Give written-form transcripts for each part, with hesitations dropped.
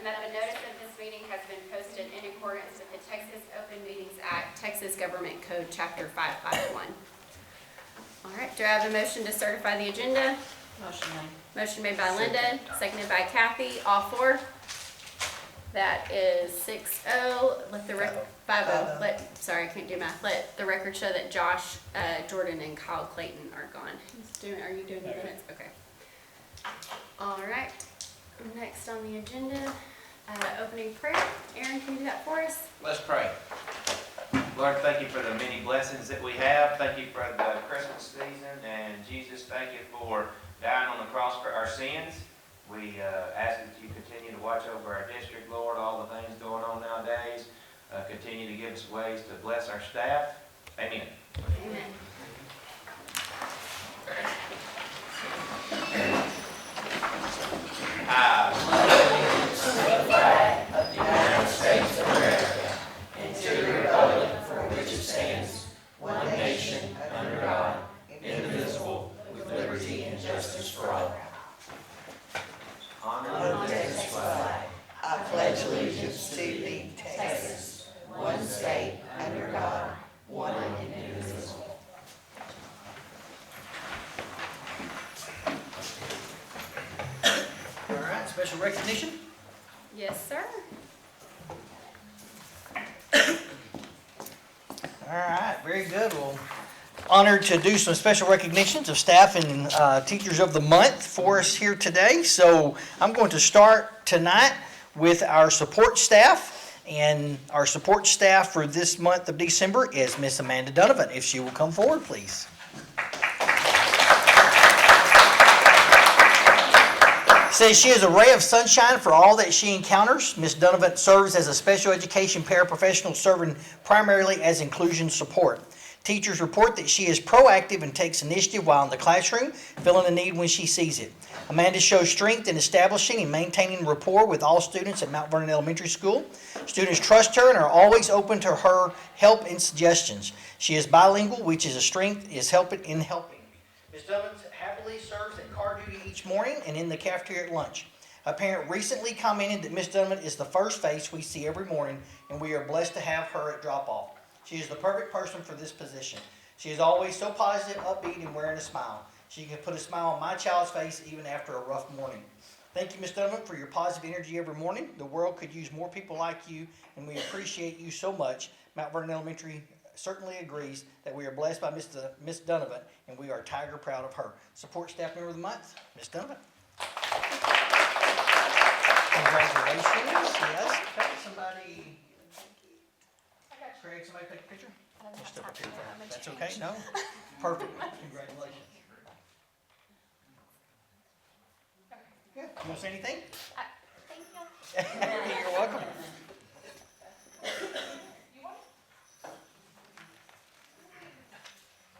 that the notice of this meeting has been posted in accordance with the Texas Open Meetings Act, Texas Government Code, Chapter 551. All right, do I have a motion to certify the agenda? Motion made. Motion made by Linda, seconded by Kathy, all four. That is 6-0. Let the record 5-0. Sorry, I can't do math. Let the record show that Josh, Jordan, and Kyle Clayton are gone. Are you doing the minutes? Okay. All right. Next on the agenda, opening prayer. Aaron, can you do that for us? Let's pray. Lord, thank you for the many blessings that we have. Thank you for the Christmas season. And Jesus, thank you for dying on the cross for our sins. We ask that you continue to watch over our district, Lord, all the things going on nowadays. Continue to give us ways to bless our staff. Amen. Amen. I pledge to the flag of the United States of America and to the republic for which it stands, one nation, under God, indivisible, with liberty and justice for all. Honor the Texas flag. I pledge allegiance to thee, Texas, one state, under God, one and indivisible. All right, special recognition. Yes, sir. All right, very good. Well, honored to do some special recognitions of staff and teachers of the month for us here today. So I'm going to start tonight with our support staff. And our support staff for this month of December is Miss Amanda Donovan. If she will come forward, please. Says she is a ray of sunshine for all that she encounters. Ms. Donovan serves as a special education paraprofessional serving primarily as inclusion support. Teachers report that she is proactive and takes initiative while in the classroom, filling a need when she sees it. Amanda shows strength in establishing and maintaining rapport with all students at Mount Vernon Elementary School. Students trust her and are always open to her help and suggestions. She is bilingual, which is a strength, is helping in helping. Ms. Donovan happily serves at car duty each morning and in the cafeteria at lunch. A parent recently commented that Ms. Donovan is the first face we see every morning, and we are blessed to have her at drop-off. She is the perfect person for this position. She is always so positive, upbeat, and wearing a smile. She can put a smile on my child's face even after a rough morning. Thank you, Ms. Donovan, for your positive energy every morning. The world could use more people like you, and we appreciate you so much. Mount Vernon Elementary certainly agrees that we are blessed by Ms. Donovan, and we are tiger proud of her. Support staff member of the month, Ms. Donovan. Congratulations. Yes. Okay, somebody. Craig, somebody take a picture? Just up here. That's okay? No? Perfect. Congratulations. Yeah. You want to say anything? Thank you. You're welcome.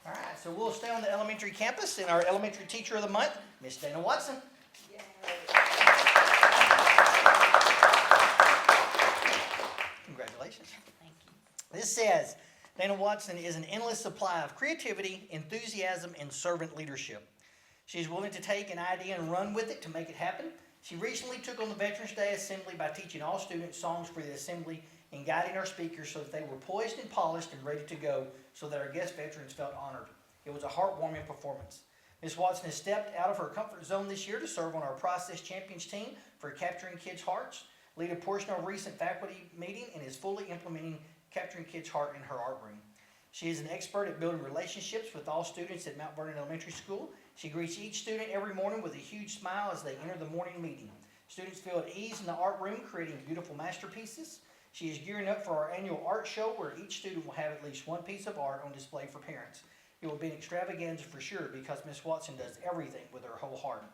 All right, so we'll stay on the elementary campus, and our elementary teacher of the month, Miss Dana Watson. Congratulations. Thank you. This says, Dana Watson is an endless supply of creativity, enthusiasm, and servant leadership. She's willing to take an idea and run with it to make it happen. She recently took on the Veterans Day Assembly by teaching all students songs for the assembly and guiding our speakers so that they were poised and polished and ready to go so that our guest veterans felt honored. It was a heartwarming performance. Ms. Watson has stepped out of her comfort zone this year to serve on our Process Champions team for Capturing Kids' Hearts, lead a portion of a recent faculty meeting, and is fully implementing Capturing Kids' Heart in her art room. She is an expert at building relationships with all students at Mount Vernon Elementary School. She greets each student every morning with a huge smile as they enter the morning meeting. Students feel at ease in the art room, creating beautiful masterpieces. She is gearing up for our annual art show where each student will have at least one piece of art on display for parents. It will be an extravaganza for sure because Ms. Watson does everything with her whole heart.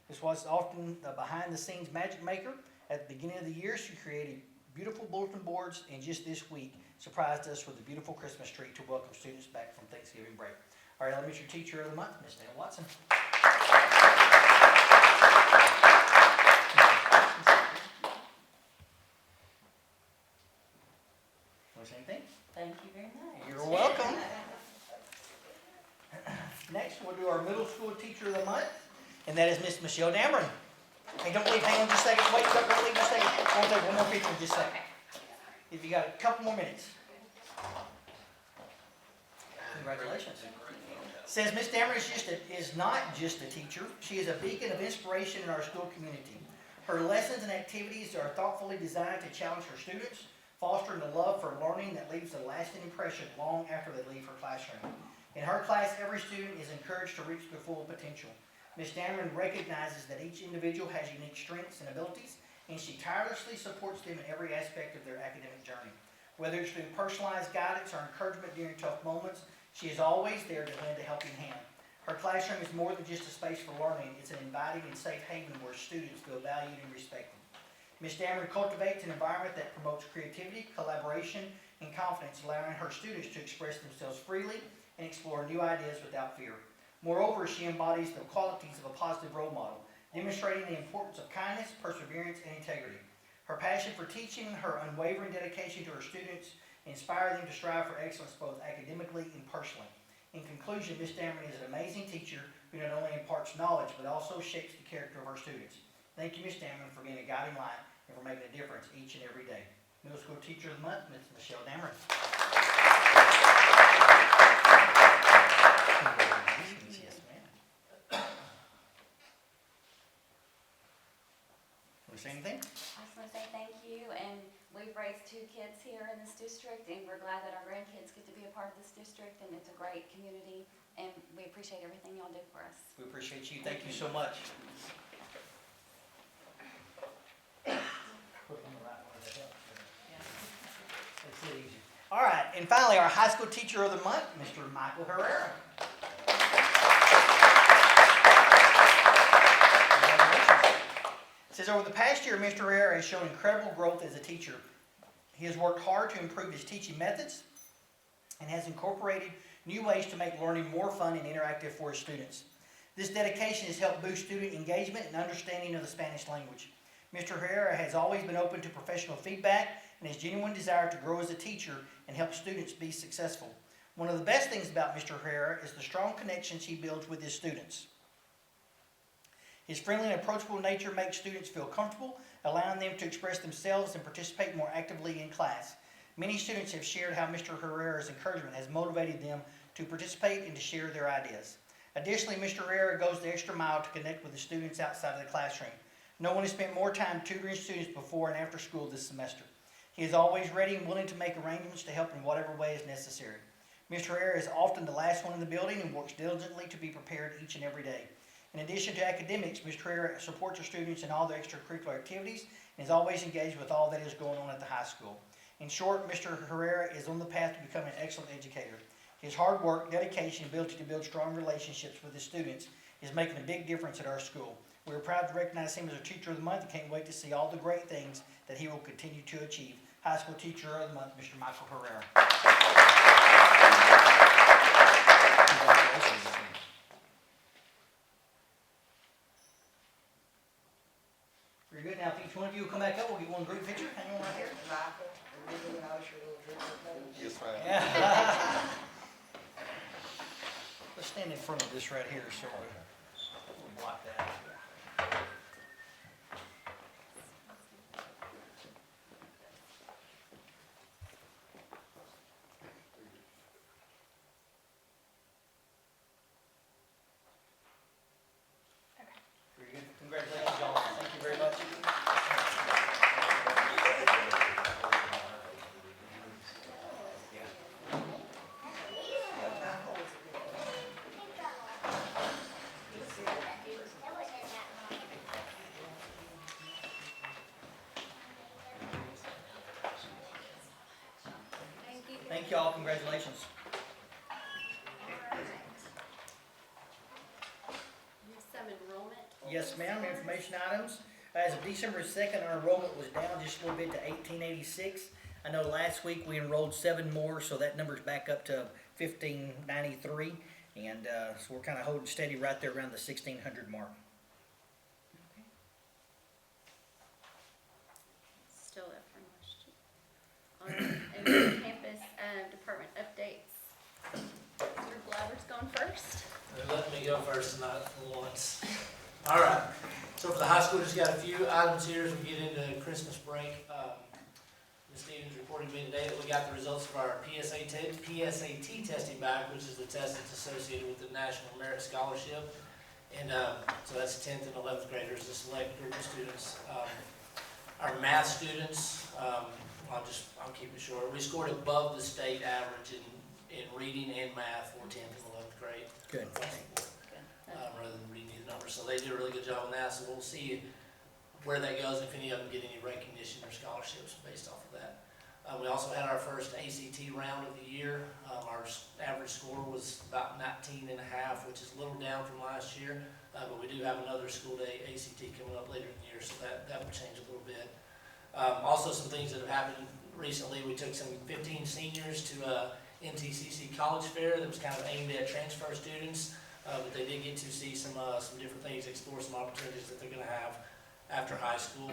Ms. Watson is often the behind-the-scenes magic maker. At the beginning of the year, she created beautiful bulletin boards, and just this week surprised us with a beautiful Christmas tree to welcome students back from Thanksgiving break. Our elementary teacher of the month, Ms. Dana Watson. Want to say anything? Thank you very much. You're welcome. Next, we'll do our middle school teacher of the month, and that is Miss Michelle Dameron. Hey, don't leave, hang on just a second, wait, don't leave just a second. I want to take one more picture in just a second. If you got a couple more minutes. Congratulations. Says Miss Dameron is not just a teacher, she is a beacon of inspiration in our school community. Her lessons and activities are thoughtfully designed to challenge her students, fostering a love for learning that leaves a lasting impression long after they leave her classroom. In her class, every student is encouraged to reach their full potential. Ms. Dameron recognizes that each individual has unique strengths and abilities, and she tirelessly supports them in every aspect of their academic journey. Whether it's through personalized guidance or encouragement during tough moments, she is always there to lend a helping hand. Her classroom is more than just a space for learning. It's an inviting and safe haven where students feel valued and respected. Ms. Dameron cultivates an environment that promotes creativity, collaboration, and confidence, allowing her students to express themselves freely and explore new ideas without fear. Moreover, she embodies the qualities of a positive role model, demonstrating the importance of kindness, perseverance, and integrity. Her passion for teaching, her unwavering dedication to her students, inspire them to strive for excellence both academically and personally. In conclusion, Ms. Dameron is an amazing teacher who not only imparts knowledge, but also shapes the character of our students. Thank you, Ms. Dameron, for being a guiding light and for making a difference each and every day. Middle School Teacher of the Month, Ms. Michelle Dameron. Congratulations, yes, ma'am. Want to say anything? I just want to say thank you, and we've raised 2 kids here in this district, and we're glad that our grandkids get to be a part of this district, and it's a great community, and we appreciate everything y'all do for us. We appreciate you. Thank you so much. Makes it easier. All right, and finally, our high school teacher of the month, Mr. Michael Herrera. It says over the past year, Mr. Herrera has shown incredible growth as a teacher. He has worked hard to improve his teaching methods and has incorporated new ways to make learning more fun and interactive for his students. This dedication has helped boost student engagement and understanding of the Spanish language. Mr. Herrera has always been open to professional feedback and his genuine desire to grow as a teacher and help students be successful. One of the best things about Mr. Herrera is the strong connections he builds with his students. His friendly and approachable nature makes students feel comfortable, allowing them to express themselves and participate more actively in class. Many students have shared how Mr. Herrera's encouragement has motivated them to participate and to share their ideas. Additionally, Mr. Herrera goes the extra mile to connect with the students outside of the classroom. No one has spent more time tutoring students before and after school this semester. He is always ready and willing to make arrangements to help in whatever way is necessary. Mr. Herrera is often the last one in the building and works diligently to be prepared each and every day. In addition to academics, Mr. Herrera supports our students in all their extracurricular activities and is always engaged with all that is going on at the high school. In short, Mr. Herrera is on the path to becoming an excellent educator. His hard work, dedication, and ability to build strong relationships with his students is making a big difference at our school. We are proud to recognize him as our Teacher of the Month and can't wait to see all the great things that he will continue to achieve. High School Teacher of the Month, Mr. Michael Herrera. Congratulations. Very good. Now, if each one of you will come back up, we'll get one group picture. Hang on right here. Yes, ma'am. Yeah. Let's stand in front of this right here so we'll block that. Very good. Congratulations, y'all. Thank you very much. Thank you all. Congratulations. You have some enrollment. Yes, ma'am. Information items. As of December 2nd, our enrollment was down just a little bit to 1886. I know last week we enrolled 7 more, so that number's back up to 1593. And so we're kind of holding steady right there around the 1600 mark. Still up for question. And campus department updates. Mr. Glover's going first. They're letting me go first tonight for once. All right. So for the high school just got a few items here as we get into Christmas break. Ms. Stevens reported to me today that we got the results of our PSAT testing back, which is the test that's associated with the National Merit Scholarship. And so that's 10th and 11th graders, a select group of students. Our math students, I'll keep it short. We scored above the state average in reading and math for 10th and 11th grade. Good. Rather than reading the numbers. So they did a really good job on that. So we'll see where that goes, if any of them get any recognition or scholarships based off of that. We also had our first ACT round of the year. Our average score was about 19.5, which is a little down from last year. But we do have another school day ACT coming up later in the year, so that will change a little bit. Also, some things that have happened recently. We took some 15 seniors to NTCC College Fair that was kind of aimed at transfer students, but they did get to see some different things, explore some opportunities that they're going to have after high school.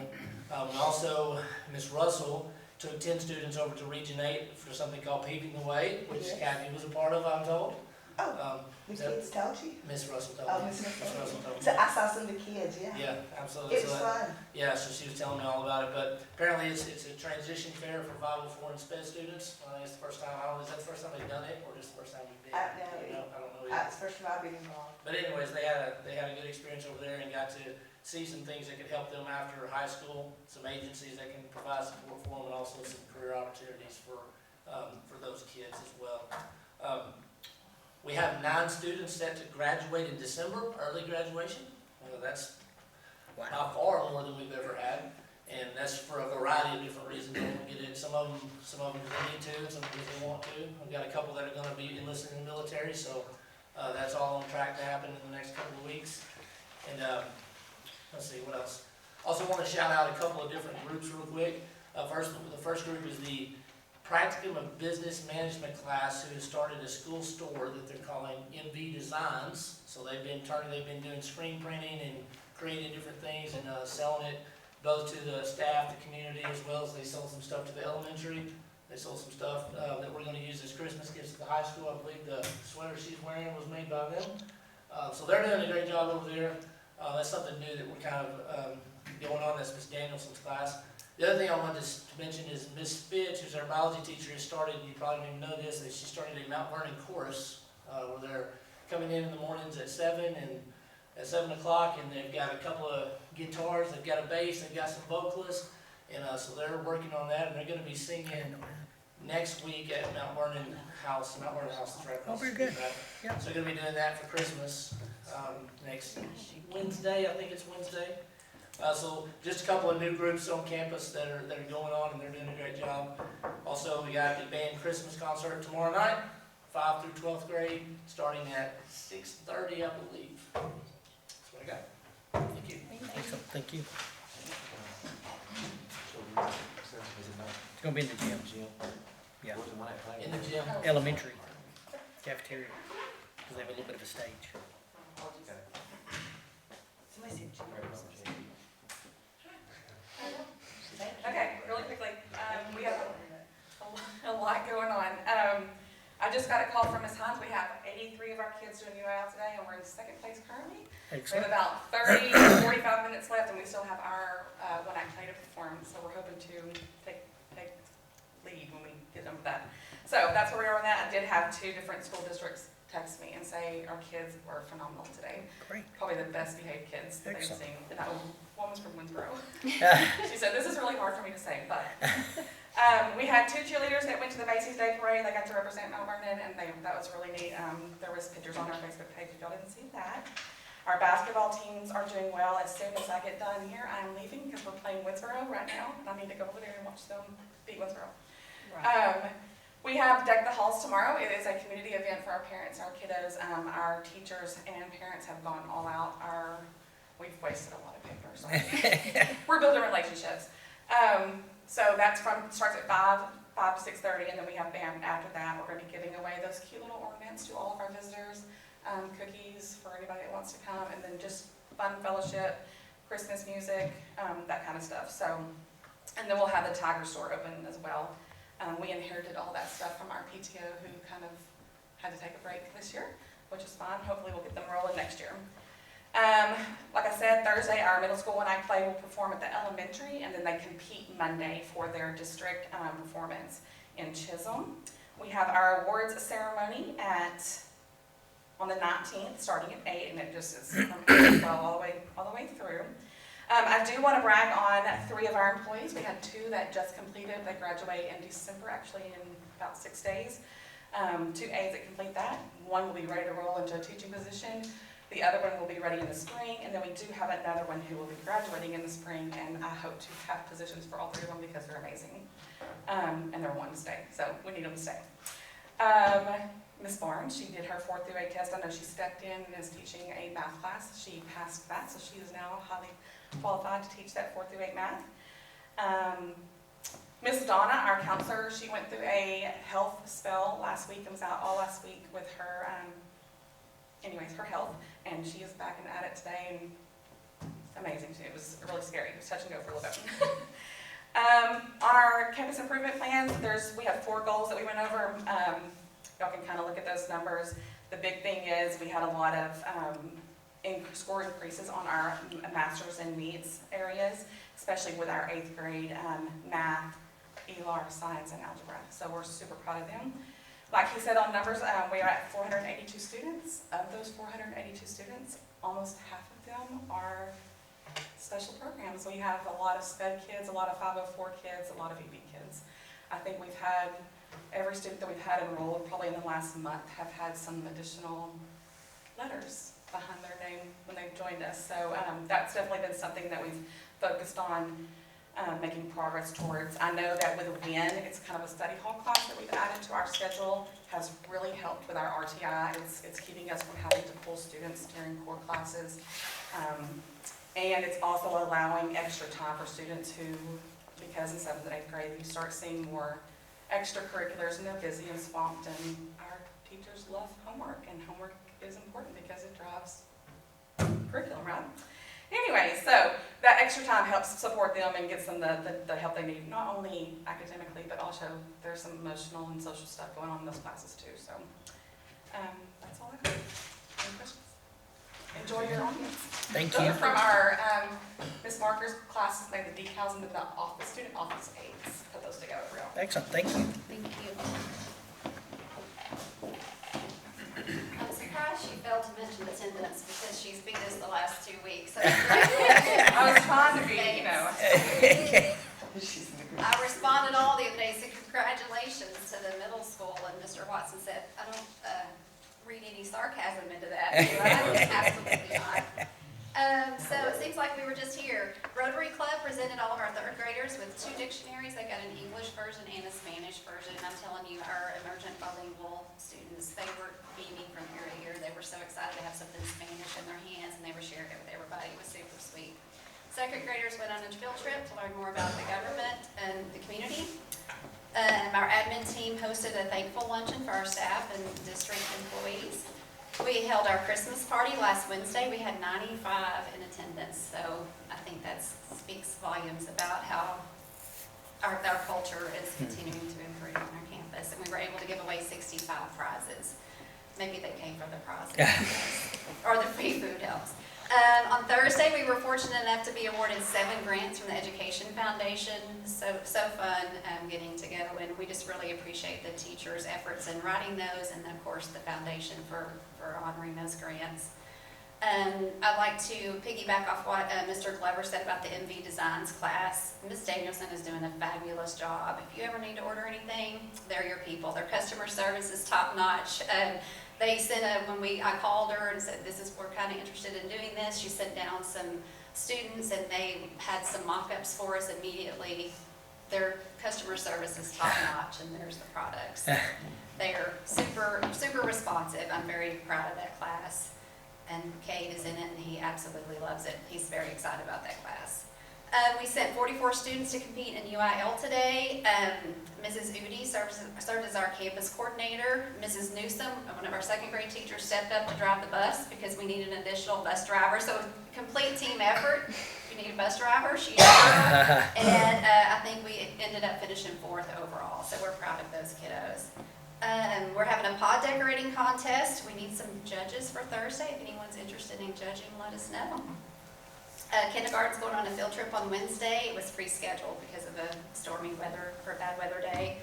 Also, Ms. Russell took 10 students over to Region 8 for something called Paving the Way, which Kathy was a part of, I'm told. The kids told you? Miss Russell told Oh, me. Miss Russell told me. So I saw some of the kids, yeah. Yeah, absolutely. It was fun. Yeah, so she was telling me all about it, but apparently it's a transition fair for 504 and SPED students. It's the first time, is that the first time they've done it, or just the first time we've been? I don't know. It's the first time I've been involved. But anyways, they had a good experience over there and got to see some things that could help them after high school, some agencies that can provide support for them, and also some career opportunities for those kids as well. We have 9 students set to graduate in December, early graduation. That's by far more than we've ever had, and that's for a variety of different reasons. We'll get it. Some of them they need to, and some because they want to. We've got a couple that are going to be enlisted in the military, so that's all on track to happen in the next couple of weeks. And let's see what else. Also want to shout out a couple of different groups real quick. The first group is the Practicum of Business Management class, who has started a school store that they're calling MV Designs. So they've been doing screen printing and creating different things and selling it both to the staff, the community, as well as they sold some stuff to the elementary. They sold some stuff that we're going to use as Christmas gifts to the high school. I believe the sweater she's wearing was made by them. So they're doing a great job over there. That's something new that we're kind of going on. That's Miss Danielson's class. The other thing I wanted to mention is Miss Fitch, who's our biology teacher, has started, you probably don't even know this, that she started a Mount Vernon chorus where they're coming in the mornings at 7 o'clock, and they've got a couple of guitars, they've got a bass, they've got some vocalists, and so they're working on that, and they're going to be singing next week at Mount Vernon House. Mount Vernon House is right across the street. Yeah. So they're going to be doing that for Christmas next Wednesday, I think it's Wednesday. So just a couple of new groups on campus that are going on, and they're doing a great job. Also, we got the band Christmas concert tomorrow night, 5th through 12th grade, starting at 6:30, I believe. That's what I got. Thank you. Thank you. It's gonna be in the gym. Yeah, In the gym. elementary cafeteria, because they have a little bit of a stage. Somebody said Okay, really quickly, we have a lot going on. I just got a call from Ms. Hines. We have 83 of our kids doing UIL today, and we're in second place currently. We have Excellent. about 30, 45 minutes left, and we still have our one act play to perform, so we're hoping to take lead when we get done with that. So that's where we are on that. I did have 2 different school districts text me and say our kids were phenomenal today. Great. Probably the best behaved kids that they've Excellent. seen. And that one was from Winsboro. She said, this is really hard for me to say, but we had 2 cheerleaders that went to the Macy's Day Parade. They got to represent Mount Vernon, and that was really neat. There was pictures on our Facebook page if y'all didn't see that. Our basketball teams are doing well. As soon as I get done here, I'm leaving because we're playing Winsboro right now, and I need to go over there and watch them beat Winsboro. We have Deck the Halls tomorrow. It is a community event for our parents, our kiddos. Our teachers and parents have gone all out. We've wasted a lot of paper, so we're building relationships. So that's starts at 5 to 6:30, and then we have band after that. We're going to be giving away those cute little ornaments to all of our visitors, cookies for anybody that wants to come, and then just fun fellowship, Christmas music, that kind of stuff. So, and then we'll have the Tiger store open as well. We inherited all that stuff from our PTO, who kind of had to take a break this year, which is fine. Hopefully we'll get them rolling next year. Like I said, Thursday, our middle school when I play will perform at the elementary, and then they compete Monday for their district performance in Chisholm. We have our awards ceremony on the 19th, starting at 8, and it just is from 8 to 12 all the way through. I do want to brag on 3 of our employees. We had 2 that just completed. They graduate in December, actually in about 6 days. 2 aides that complete that. 1 will be ready to roll into a teaching position. The other one will be ready in the spring, and then we do have another one who will be graduating in the spring, and I hope to have positions for all 3 of them because they're amazing. And they're wanting to stay, so we need them to stay. Miss Barnes, she did her 4th through 8 test. I know she stepped in and is teaching a math class. She passed that, so she is now highly qualified to teach that 4th through 8 math. Miss Donna, our counselor, she went through a health spell last week and was out all last week with her, her health, and she is back at it today, and amazing. It was really scary. It was touch and go for a little bit. On our campus improvement plans, we have 4 goals that we went over. Y'all can kind of look at those numbers. The big thing is we had a lot of score increases on our masters and needs areas, especially with our 8th grade math, ELAR, science, and algebra. So we're super proud of them. Like he said on numbers, we are at 482 students. Of those 482 students, almost half of them are special programs. We have a lot of SPED kids, a lot of 504 kids, a lot of EB kids. I think we've had every student that we've had enrolled probably in the last month have had some additional letters behind their name when they've joined us. So that's definitely been something that we've focused on making progress towards. I know that with WIN, it's kind of a study hall class that we've added to our schedule, has really helped with our RTI. It's keeping us from having to pull students during core classes. And it's also allowing extra time for students who, because in 7th and 8th grade, you start seeing more extracurriculars and they're busy and swamped, and our teachers love homework, and homework is important because it drives curriculum, right? Anyway, so that extra time helps support them and gets them the help they need, not only academically, but also there's some emotional and social stuff going on in those classes too. So that's all I got. Any questions? Enjoy your audience. Thank Those you. are from our Miss Marker's classes, like the decals and the student office aides. Put those together for y'all. Excellent, thank you. Thank you. I'm surprised she failed to mention attendance because she's beat us the last 2 weeks. So I was trying to be, She's in the group. I responded all the other day, so congratulations to the middle school, and Mr. Watson said, I don't read any sarcasm into that. Absolutely not. So it seems like we were just here. Rotary Club presented all of our 3rd graders with 2 dictionaries. They got an English version and a Spanish version. And I'm telling you, our emergent bilingual students, they were beaming from ear to ear. They were so excited to have something Spanish in their hands, and they were sharing it with everybody. It was super sweet. 2nd graders went on a field trip to learn more about the government and the community. Our admin team hosted a thankful luncheon for our staff and district employees. We held our Christmas party last Wednesday. We had 95 in attendance, so I think that speaks volumes about how our culture is continuing to improve on our campus. And we were able to give away 65 prizes. Maybe they came for the prizes, or the free food helps. On Thursday, we were fortunate enough to be awarded 7 grants from the Education Foundation. So fun getting together, and we just really appreciate the teachers' efforts in writing those, and then of course the foundation for honoring those grants. I'd like to piggyback off what Mr. Glover said about the MV Designs class. Ms. Danielson is doing a fabulous job. If you ever need to order anything, they're your people. Their customer service is top notch. They sent I called her and said, we're kind of interested in doing this. She sent down some students, and they had some mock-ups for us immediately. Their customer service is top notch, and there's the products. They are super, super responsive. I'm very proud of that class. And Cade is in it, and he absolutely loves it. He's very excited about that class. We sent 44 students to compete in UIL today. Mrs. Udi served as our campus coordinator. Mrs. Newsom, one of our 2nd grade teachers, stepped up to drive the bus because we needed an additional bus driver. So complete team effort. If you need a bus driver, she's here. And I think we ended up finishing 4th overall. So we're proud of those kiddos. We're having a pod decorating contest. We need some judges for Thursday. If anyone's interested in judging, let us know. Kindergarten's going on a field trip on Wednesday. It was pre-scheduled because of a stormy weather or bad weather day.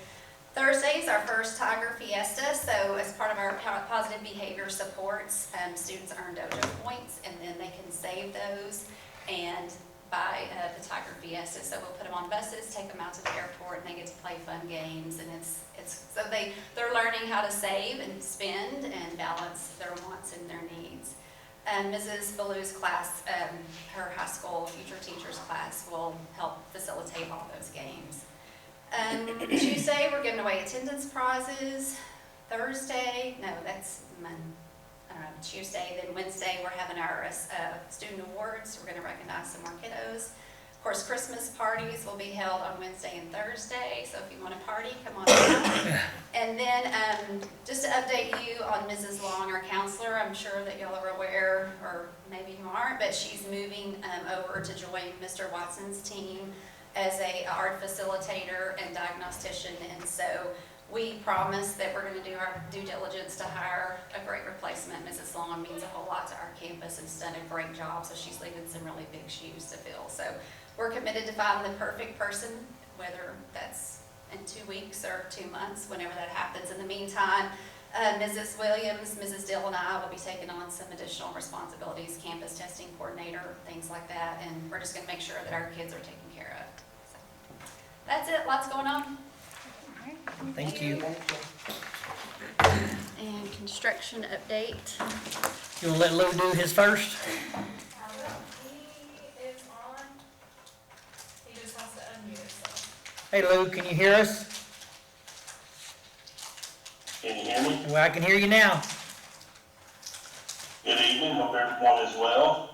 Thursday's our first Tiger Fiesta, so as part of our positive behavior supports, students earn dojo points, and then they can save those and buy the Tiger Fiesta. So we'll put them on buses, take them out to the airport, and they get to play fun games, and it's so they're learning how to save and spend and balance their wants and their needs. Mrs. Ballou's class, her high school future teachers class, will help facilitate all those games. Tuesday, we're giving away attendance prizes. Thursday, no, that's Tuesday. Then Wednesday, we're having our student awards. We're going to recognize some more kiddos. Of course, Christmas parties will be held on Wednesday and Thursday, so if you want to party, come on down. And then just to update you on Mrs. Long, our counselor, I'm sure that y'all are aware, or maybe you aren't, but she's moving over to join Mr. Watson's team as a art facilitator and diagnostician, and so we promise that we're going to do our due diligence to hire a great replacement. Mrs. Long means a whole lot to our campus and has done a great job, so she's leaving some really big shoes to fill. So we're committed to finding the perfect person, whether that's in 2 weeks or 2 months, whenever that happens. In the meantime, Mrs. Williams, Mrs. Dill, and I will be taking on some additional responsibilities, campus testing coordinator, things like that, and we're just going to make sure that our kids are taken care of. So that's it. Lots going on. Thank you. And construction update. You want to let Lou do his first? He is on. He just wants to unmute himself. Hey Lou, can you hear us? Can you hear me? Well, I can hear you now. Good evening, hope everyone is well.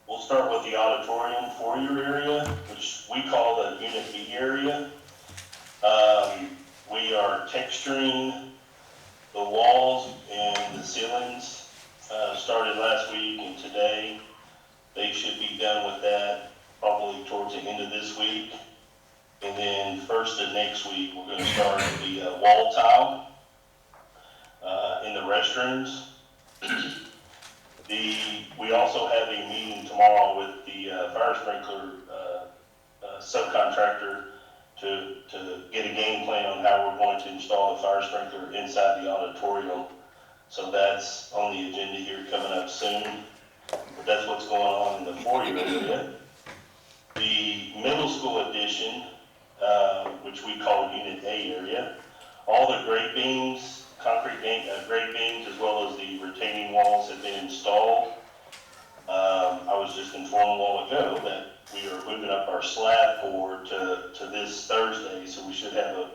We'll start with the auditorium foyer area, which we call the Unit B area. We are texturing the walls and the ceilings, started last week and today. They should be done with that probably towards the end of this week. And then first of next week, we're going to start the wall tile in the restrooms. We also have a meeting tomorrow with the fire sprinkler subcontractor to get a game plan on how we're going to install a fire sprinkler inside the auditorium. So that's on the agenda here coming up soon. But that's what's going on in the foyer area. The middle school addition, which we call Unit A area, all the grate beams, concrete grate beams, as well as the retaining walls have been installed. I was just informed a while ago that we are moving up our slab board to this Thursday, so we should have a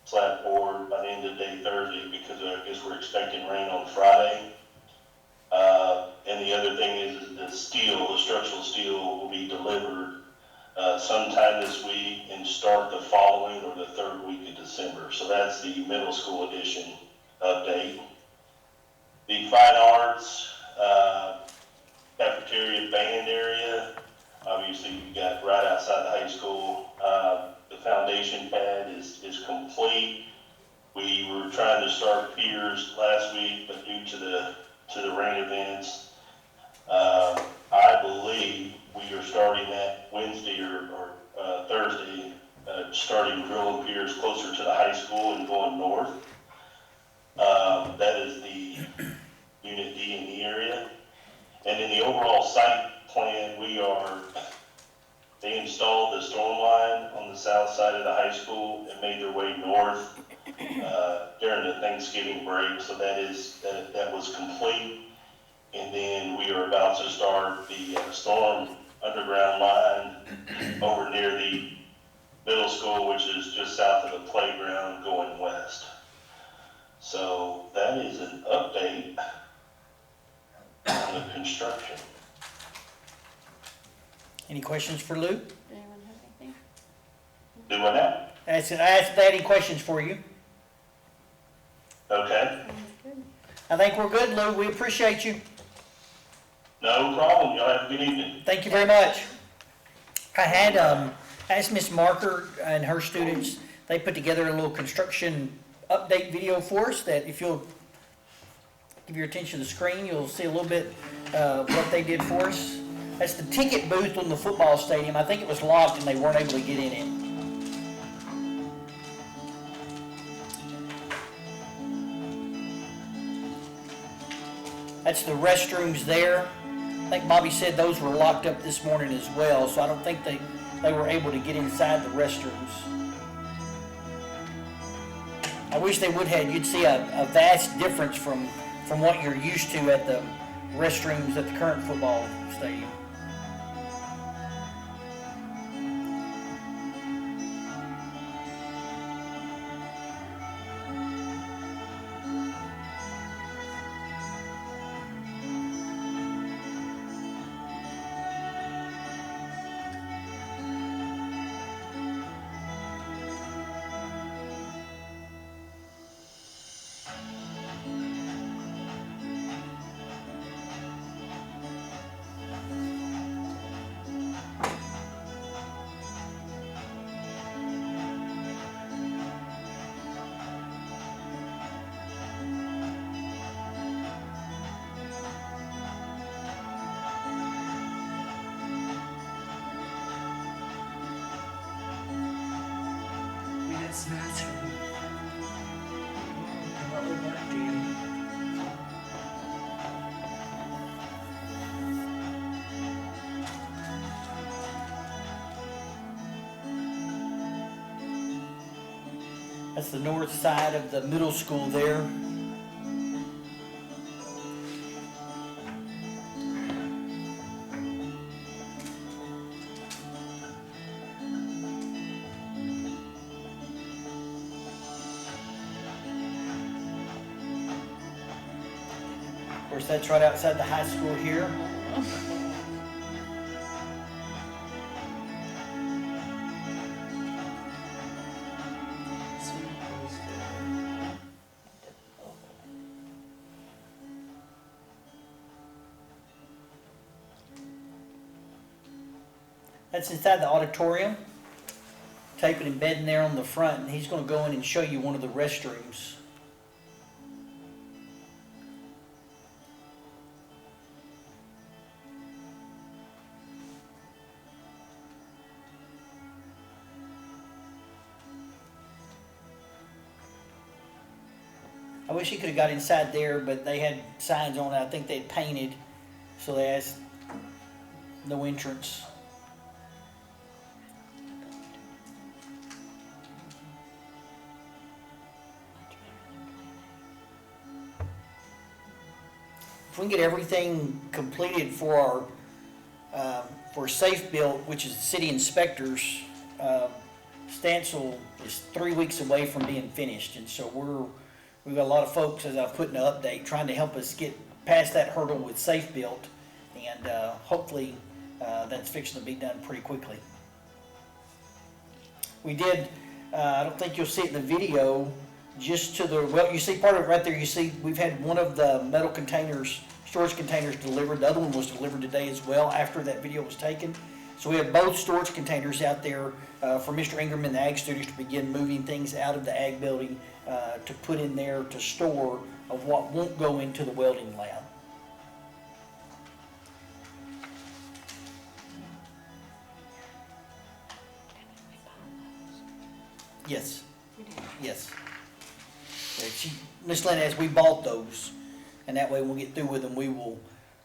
slab board by the end of the day Thursday, because I guess we're expecting rain on Friday. And the other thing is the structural steel will be delivered sometime this week and start the following or the third week of December. So that's the middle school edition update. The fine arts, cafeteria band area, obviously you got right outside the high school. The foundation pad is complete. We were trying to start piers last week, but due to the rain events, I believe we are starting that Wednesday or Thursday, starting drilling piers closer to the high school and going north. That is the Unit D in the area. And in the overall site plan, they installed the storm line on the south side of the high school and made their way north during the Thanksgiving break. So that was complete. And then we are about to start the storm underground line over near the middle school, which is just south of the playground going west. So that is an update on the construction. Any questions for Lou? Does anyone have anything? Do what now? I asked if they had any questions for you. Okay. Sounds good. I think we're good, Lou. We appreciate you. No problem. Y'all have a good evening. Thank you very much. I had asked Miss Marker and her students They put together a little construction update video for us that if you'll give your attention to the screen, you'll see a little bit what they did for us. That's the ticket booth on the football stadium. I think it was locked and they weren't able to get in it. That's the restrooms there. I think Bobby said those were locked up this morning as well, so I don't think they were able to get inside the restrooms. I wish they would have. You'd see a vast difference from what you're used to at the restrooms at the current football stadium. That's nice for me. What we want to do. That's the north side of the middle school there. Of course, that's right outside the high school here. That's inside the auditorium. Taping and bedding there on the front, and he's going to go in and show you one of the restrooms. I wish he could have got inside there, but they had signs on it. I think they'd painted, so they asked no entrance. If we can get everything completed for our Safe Built, which is the city inspectors, Stancil is 3 weeks away from being finished, and so we've got a lot of folks, as I've put in the update, trying to help us get past that hurdle with Safe Built, and hopefully that's fixing to be done pretty quickly. We did, I don't think you'll see it in the video, just to the, well, you see part of it right there. You see we've had one of the metal containers, storage containers delivered. The other one was delivered today as well after that video was taken. So we have both storage containers out there for Mr. Ingram and the Ag students to begin moving things out of the Ag building to put in there to store of what won't go into the welding lab. Yes. Yes. Miss Lynn, as we bought those, and that way when we get through with them, we will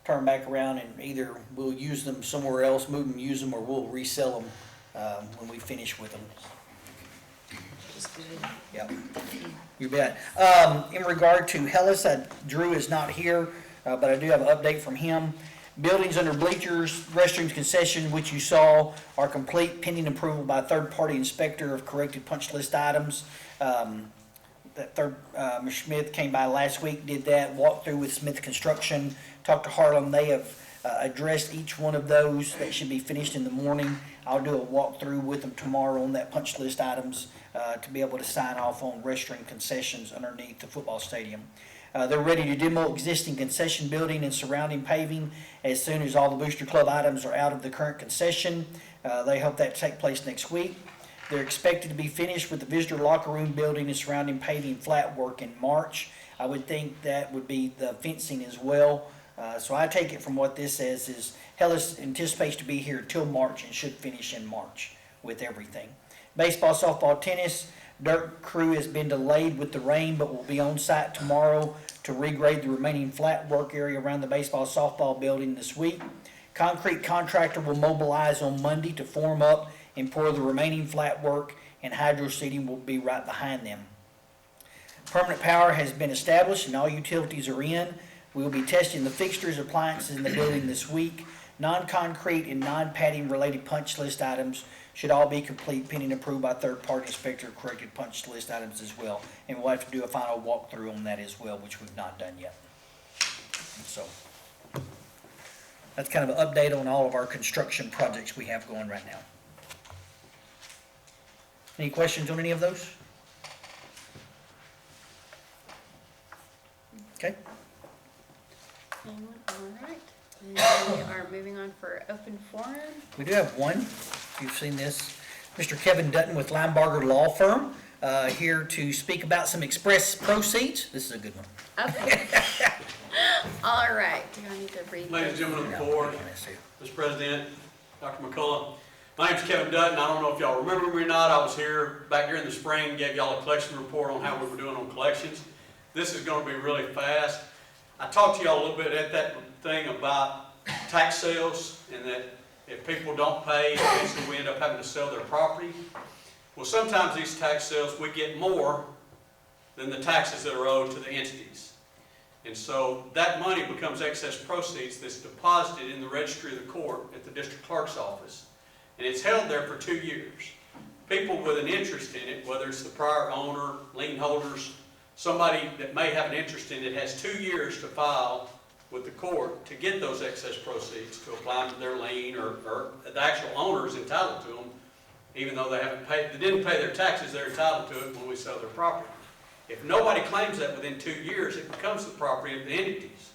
turn back around and either we'll use them somewhere else, move them, use them, or we'll resell them when we finish with them. Yep. You bet. In regard to Hellas, Drew is not here, but I do have an update from him. Buildings under bleachers, restrooms, concession, which you saw, are complete pending approval by a third-party inspector of corrected punch list items. Mr. Smith came by last week, did that, walked through with Smith Construction, talked to Harlem. They have addressed each one of those. That should be finished in the morning. I'll do a walkthrough with them tomorrow on that punch list items to be able to sign off on restroom concessions underneath the football stadium. They're ready to demo existing concession building and surrounding paving as soon as all the Booster Club items are out of the current concession. They hope that to take place next week. They're expected to be finished with the visitor locker room building and surrounding paving and flat work in March. I would think that would be the fencing as well. So I take it from what this says is Hellas anticipates to be here till March and should finish in March with everything. Baseball, softball, tennis, dirt crew has been delayed with the rain, but will be on site tomorrow to regrade the remaining flat work area around the baseball, softball building this week. Concrete contractor will mobilize on Monday to form up and pour the remaining flat work, and hydro seeding will be right behind them. Permanent power has been established and all utilities are in. We will be testing the fixtures, appliances in the building this week. Non-concrete and non-padding related punch list items should all be complete pending approved by third-party inspector, corrected punch list items as well. And we'll have to do a final walkthrough on that as well, which we've not done yet. So that's kind of an update on all of our construction projects we have going right now. Any questions on any of those? Okay. All right. And then we are moving on for open forum. We do have one. You've seen this. Mr. Kevin Dutton with Linebarger Law Firm, here to speak about some express proceeds. This is a good one. Okay. All right. Do I need to read Ladies and this? gentlemen of the board, Mr. President, Dr. McCullough, my name's Kevin Dutton. I don't know if y'all remember me or not. I was here back during the spring, gave y'all a collection report on how we were doing on collections. This is going to be really fast. I talked to y'all a little bit at that thing about tax sales and that if people don't pay, eventually we end up having to sell their property. Well, sometimes these tax sales, we get more than the taxes that are owed to the entities. And so that money becomes excess proceeds that's deposited in the registry of the court at the district clerk's office. And it's held there for 2 years. People with an interest in it, whether it's the prior owner, lien holders, somebody that may have an interest in it, has 2 years to file with the court to get those excess proceeds to apply to their lien, or the actual owner is entitled to them, even though they didn't pay their taxes, they're entitled to it when we sell their property. If nobody claims that within 2 years, it becomes the property of the entities.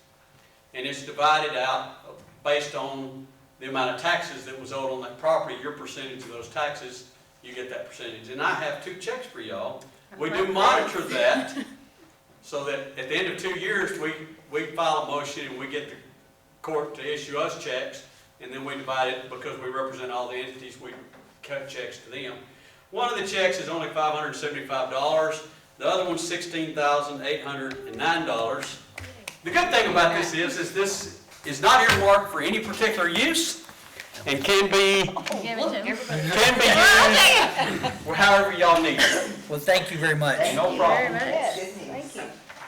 And it's divided out based on the amount of taxes that was owed on that property. Your percentage of those taxes, you get that percentage. And I have 2 checks for y'all. We do monitor that so that at the end of 2 years, we file a motion and we get the court to issue us checks, and then we divide it because we represent all the entities, we cut checks to them. One of the checks is only $575. The other one's $16,809. The good thing about this is this is not earmarked for any particular use and can be Give it to him. used however y'all need it. Well, thank you very much. No Thank you very problem. much. Thank you.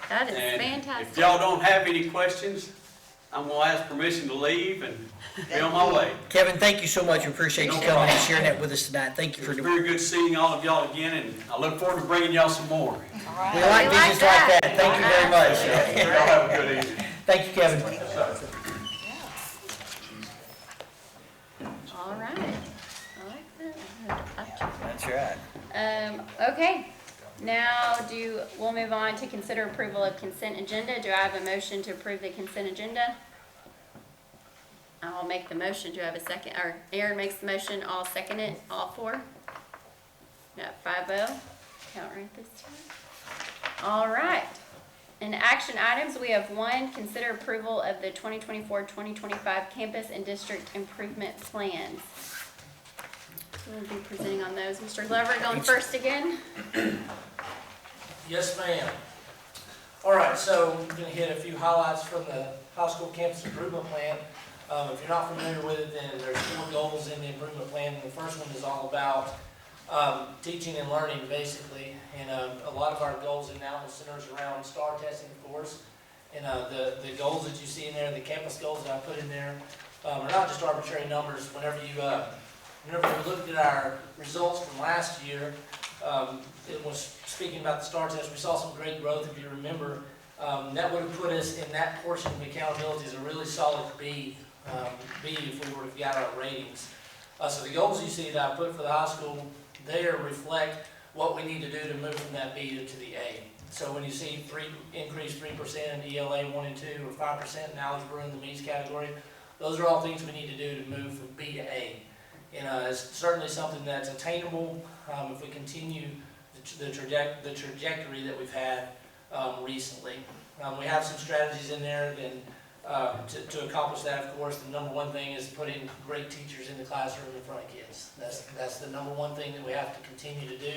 That is And if fantastic. y'all don't have any questions, I'm gonna ask permission to leave and be on my way. Kevin, thank you so much. We appreciate you No coming and problem. sharing that with us tonight. Thank you for It's doing. very good seeing all of y'all again, and I look forward to bringing y'all some more. We like We like visits like that. that. Thank you very much. Y'all have a good evening. Thank you, Kevin. All right. I like that. That's right. Okay. Now we'll move on to consider approval of consent agenda. Do I have a motion to approve the consent agenda? I'll make the motion. Do I have a second? Or Aaron makes the motion, I'll second it, all 4? Got 5-0. Count right this time. All right. In action items, we have 1, consider approval of the 2024-2025 campus and district improvement plans. We'll be presenting on those. Mr. Glover, going first again? Yes, ma'am. All right, so we're going to hit a few highlights from the high school campus improvement plan. If you're not familiar with it, then there's 4 goals in the improvement plan. The first one is all about teaching and learning, basically. And a lot of our goals in that one centers around STAR testing, of course. And the goals that you see in there, the campus goals that I put in there, are not just arbitrary numbers. Whenever we looked at our results from last year, it was speaking about the STAR test, we saw some great growth, if you remember. That would have put us in that portion of accountability as a really solid B if we would have got our ratings. So the goals you see that I put for the high school there reflect what we need to do to move from that B to the A. So when you see increase 3% in ELA 1 and 2, or 5% in algebra in the MEAS category, those are all things we need to do to move from B to A. And it's certainly something that's attainable if we continue the trajectory that we've had recently. We have some strategies in there and to accomplish that, of course, the number one thing is putting great teachers in the classroom in front of kids. That's the number one thing that we have to continue to do.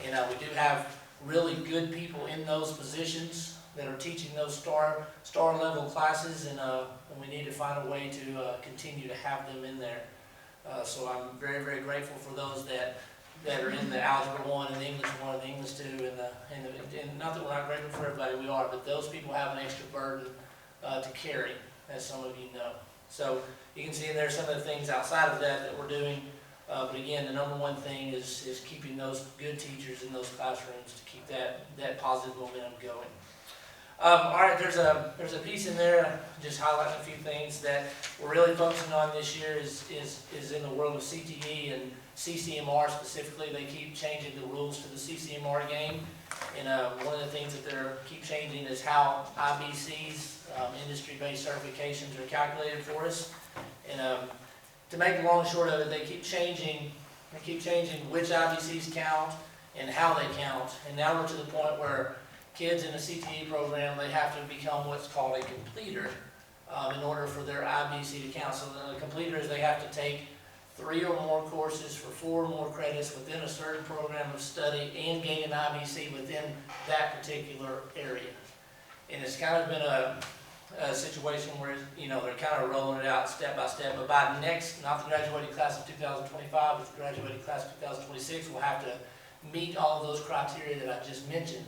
And we do have really good people in those positions that are teaching those star level classes, and we need to find a way to continue to have them in there. So I'm very, very grateful for those that are in the Algebra 1 and the English 1 and the English 2 and not that we're not grateful for everybody, we are, but those people have an extra burden to carry, as some of you know. So you can see in there some of the things outside of that we're doing, but again, the number one thing is keeping those good teachers in those classrooms to keep that positive momentum going. All right, there's a piece in there, just highlighting a few things that we're really focusing on this year is in the world of CTE and CCMR specifically. They keep changing the rules to the CCMR game, and one of the things that they keep changing is how IBCs, industry-based certifications, are calculated for us. And to make the long and short of it, they keep changing which IBCs count and how they count. And now we're to the point where kids in a CTE program, they have to become what's called a completer in order for their IBC to count. So the completer is they have to take 3 or more courses for 4 or more credits within a certain program of study and gain an IBC within that particular area. And it's kind of been a situation where, you know, they're kind of rolling it out step by step, but by next, not the graduating class of 2025, but the graduating class of 2026, we'll have to meet all of those criteria that I just mentioned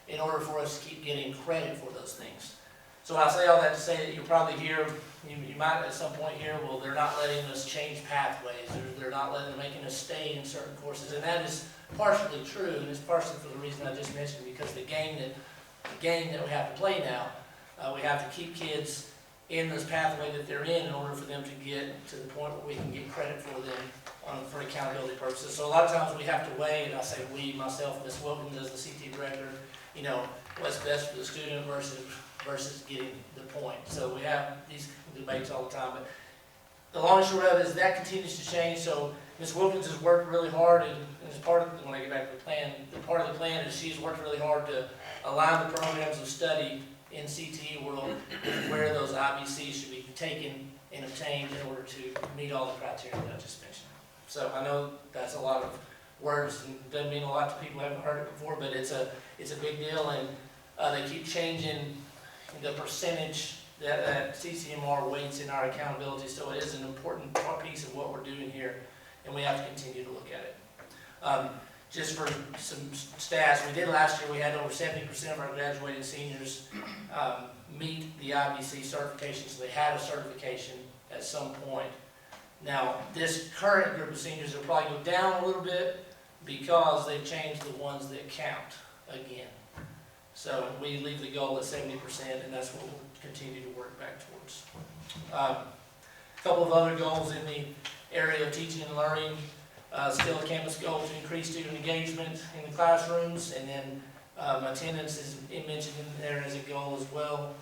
in order for us to keep getting credit for those things. So I say all that to say that you'll probably hear, you might at some point hear, well, they're not letting us change pathways, or they're not making us stay in certain courses, and that is partially true, and it's partially for the reason I just mentioned, because the game that we have to play now, we have to keep kids in this pathway that they're in order for them to get to the point where we can get credit for them for accountability purposes. So a lot of times we have to weigh, and I say we, myself, Ms. Wilkins as the CT director, you know, what's best for the student versus getting the point. So we have these debates all the time, but the long and short of it is that continues to change. So Ms. Wilkins has worked really hard, and as part of, when I get back to the plan, part of the plan is she's worked really hard to align the programs of study in CTE world with where those IBCs should be taken and obtained in order to meet all the criteria that I just mentioned. So I know that's a lot of words and doesn't mean a lot to people who haven't heard it before, but it's a big deal, and they keep changing the percentage that CCMR weights in our accountability, so it is an important piece of what we're doing here, and we have to continue to look at it. Just for some stats, we did last year, we had over 70% of our graduating seniors meet the IBC certification, so they had a certification at some point. Now, this current group of seniors will probably go down a little bit because they've changed the ones that count again. So we leave the goal at 70%, and that's what we'll continue to work back towards. A couple of other goals in the area of teaching and learning. Still a campus goal to increase student engagement in the classrooms, and then attendance is mentioned in there as a goal as well.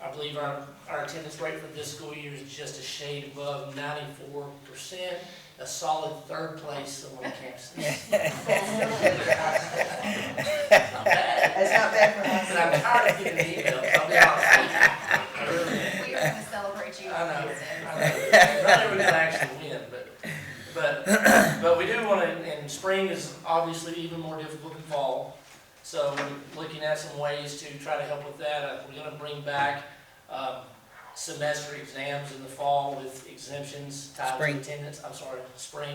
I believe our attendance rate for this school year is just a shade above 94%, a solid 3rd place among campuses. That's not bad for us. And I'm tired of getting the emails, I'll be honest with you. I really am. We are going to celebrate you. I know. Not everyone's gonna actually win, but we do want to, and spring is obviously even more difficult than fall. So we're looking at some ways to try to help with that. We're going to bring back semester exams in the fall with exemptions tied to attendance. I'm sorry, spring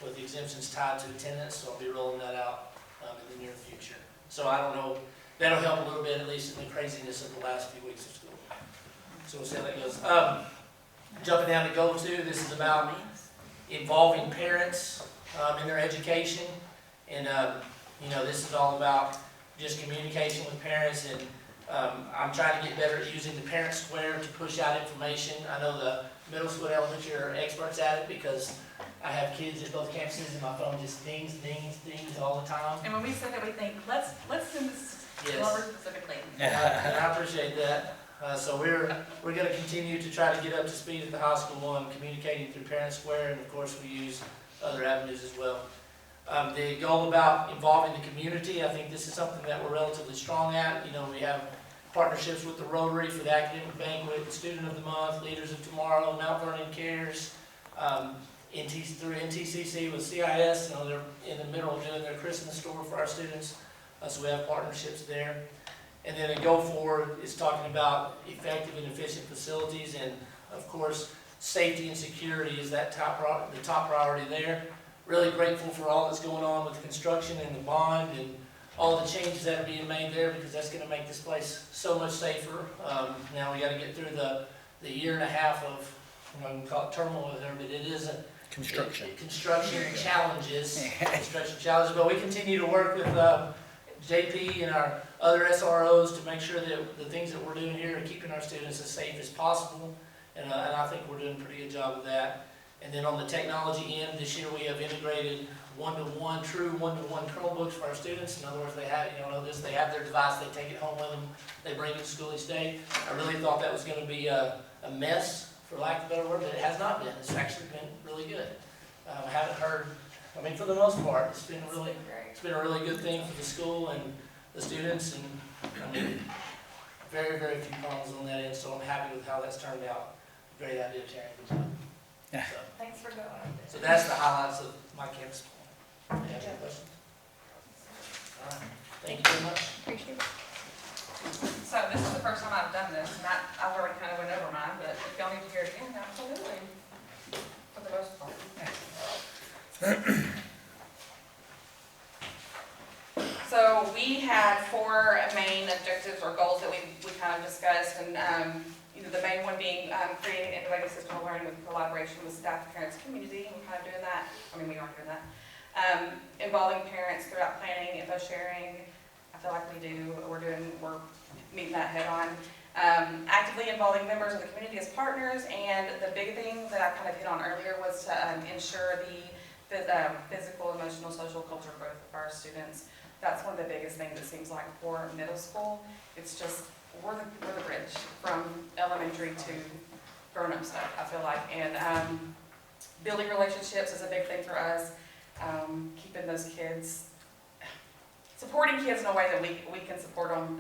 with exemptions tied to attendance. So I'll be rolling that out in the near future. So I don't know, that'll help a little bit, at least in the craziness of the last few weeks of school. So we'll see how that goes. Jumping down to goal 2, this is about involving parents in their education, and you know, this is all about just communication with parents, and I'm trying to get better at using the parent square to push out information. I know the middle school and elementary are experts at it because I have kids at both campuses and my phone just dings, dings, dings all the time. And when we say that, we think, let's send this to Yes. Glover specifically. And I appreciate that. So we're going to continue to try to get up to speed at the high school on communicating through Parent Square, and of course we use other avenues as well. The goal about involving the community, I think this is something that we're relatively strong at. You know, we have partnerships with the Rotary for the academic banquet, Student of the Month, Leaders of Tomorrow, Mount Vernon Cares, through NTCC with CIS. You know, they're in the middle of doing their Christmas store for our students, so we have partnerships there. And then the go forward is talking about effective and efficient facilities, and of course, safety and security is that the top priority there. Really grateful for all that's going on with construction and the bond and all the changes that are being made there, because that's going to make this place so much safer. Now we got to get through the year and a half of, you know, we call it turmoil there, but it is a construction challenges, but we continue to work with JP and our other SROs to make sure that the things that we're doing here are keeping our students as safe as possible, and I think we're doing a pretty good job of that. And then on the technology end, this year we have integrated true one-to-one Chromebooks for our students. In other words, they have, they have their device, they take it home with them, they bring it to school each day. I really thought that was going to be a mess, for lack of a better word, but it has not been. It's actually been really good. I haven't heard, for the most part, it's been a really good thing for the school and the students, and very, very few problems on that end, so I'm happy with how that's turned out. Great idea, Terry. Good job. Yeah. Thanks for going. So that's the highlights of my campus plan. Any other questions? All right. Thank you very much. Appreciate it. So this is the first time I've done this, and I've already kind of went over mine, but if y'all need to hear it again, absolutely, for the most part. So we had 4 main objectives or goals that we kind of discussed, and the main one being creating an innovative system of learning with collaboration with staff, parents, community, and we're kind of doing that. We are doing that. Involving parents throughout planning, info sharing. I feel like we're meeting that head on. Actively involving members of the community as partners, and the big thing that I kind of hit on earlier was to ensure the physical, emotional, social, cultural growth of our students. That's one of the biggest things it seems like for middle school. It's just, we're the bridge from elementary to grown-up stuff, I feel like. And building relationships is a big thing for us. Keeping those kids, supporting kids in a way that we can support them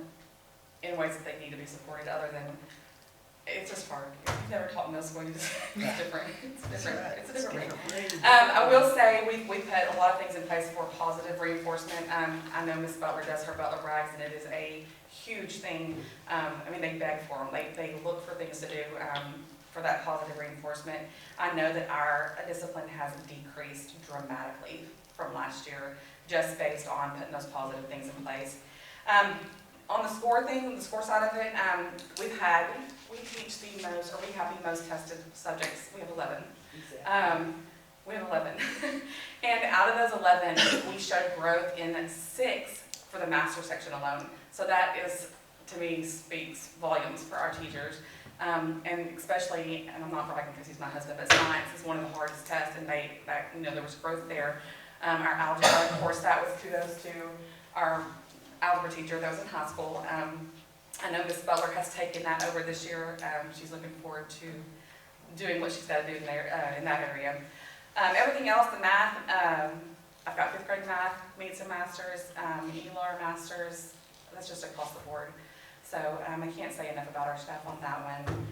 in ways that they need to be supported, other than, it's just hard. You've never taught middle school, it's different. It's different. It's a different thing. I will say we've put a lot of things in place for positive reinforcement. I know Ms. Butler does her Butler Brags, and it is a huge thing. They beg for them. They look for things to do for that positive reinforcement. I know that our discipline has decreased dramatically from last year, just based on putting those positive things in place. On the score side of it, we have the most tested subjects. We have 11. We have 11. And out of those 11, we showed growth in 6 for the master section alone. So that is, to me, speaks volumes for our teachers. And especially, and I'm not bragging because he's my husband, but science is one of the hardest tests, and there was growth there. Our algebra, of course, that was kudos to our algebra teacher that was in high school. I know Ms. Butler has taken that over this year. She's looking forward to doing what she's got to do in that area. Everything else, the math, I've got 5th grade math, meets and masters, ELR masters. That's just across the board. So I can't say enough about our staff on that one.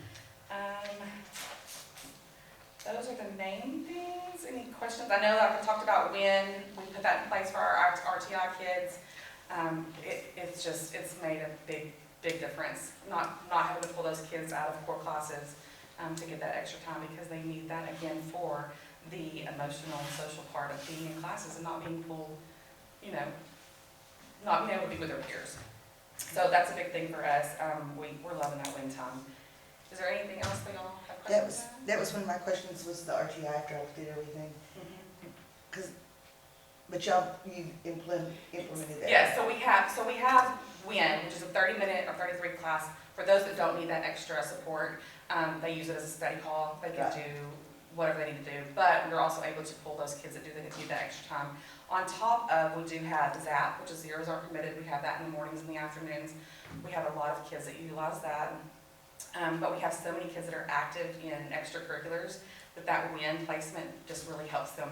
Those are the main things. Any questions? I know that I talked about when we put that in place for our RTI kids. It's made a big difference. Not having to pull those kids out of core classes to get that extra time, because they need that again for the emotional and social part of being in classes and not being pulled, not being able to be with their peers. So that's a big thing for us. We're loving that win time. Is there anything else that y'all have questions about? That was one of my questions, was the RTI after I looked at everything. But you implemented that. Yeah, so we have WIN, which is a 30-minute or 33 class. For those that don't need that extra support, they use it as a study hall. They can do whatever they need to do. But we're also able to pull those kids that need that extra time. On top of, we do have ZAP, which is zeros aren't permitted. We have that in the mornings and the afternoons. We have a lot of kids that utilize that. But we have so many kids that are active in extracurriculars that WIN placement just really helps them,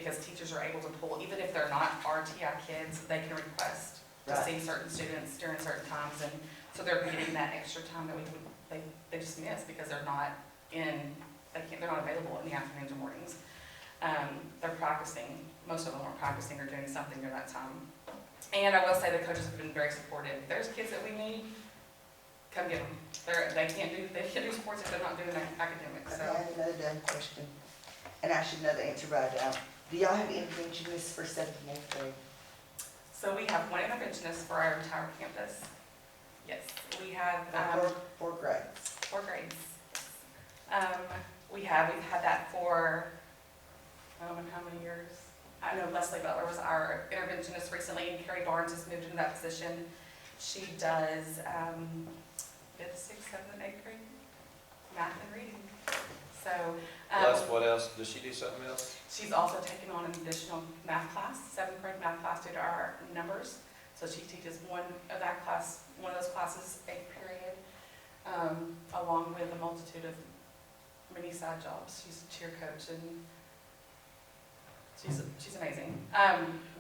because teachers are able to pull, even if they're not RTI kids, they can request to Right. see certain students during certain times, and so they're getting that extra time that they just miss because they're not available in the afternoons or mornings. They're practicing, most of them are practicing or doing something during that time. And I will say the coaches have been very supportive. If there's kids that we need, come get them. They can't do sports if they're not doing academics, Okay, so. I have another dumb question, and I should know the answer right now. Do y'all have interventionists for 7th and 8th grade? So we have one interventionist for our entire campus. Yes, we have, For four grades? 4 grades. We've had that for, I don't know how many years. I know Leslie Butler was our interventionist recently, and Carrie Barnes has moved into that position. She does 5th, 6th, 7th, and 8th grade math and reading. So Plus, what else? Does she do something else? she's also taken on an additional math class, 7th grade math class due to our numbers. So she teaches one of those classes, 8th period, along with a multitude of many side jobs. She's a cheer coach and she's amazing.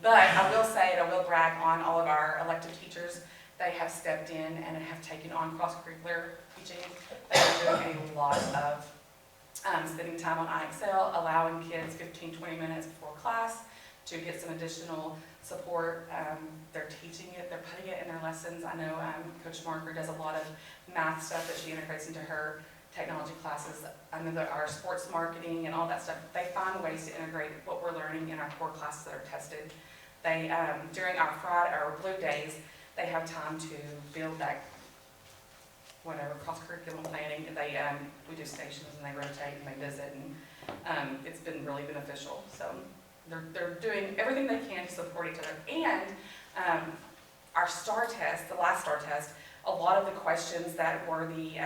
But I will say, and I will brag on all of our elected teachers. They have stepped in and have taken on cross-curricular teaching. They are doing a lot of spending time on IXL, allowing kids 15, 20 minutes before class to get some additional support. They're teaching it, they're putting it in their lessons. I know Coach Marker does a lot of math stuff that she integrates into her technology classes. I know that our sports marketing and all that stuff, they find ways to integrate what we're learning in our core classes that are tested. They, during our Blue Days, they have time to build that, whatever, cross-curriculum planning. They, we do stations and they rotate and they visit, and it's been really beneficial. So they're doing everything they can to support each other. And our STAR test, the last STAR test, a lot of the questions that were the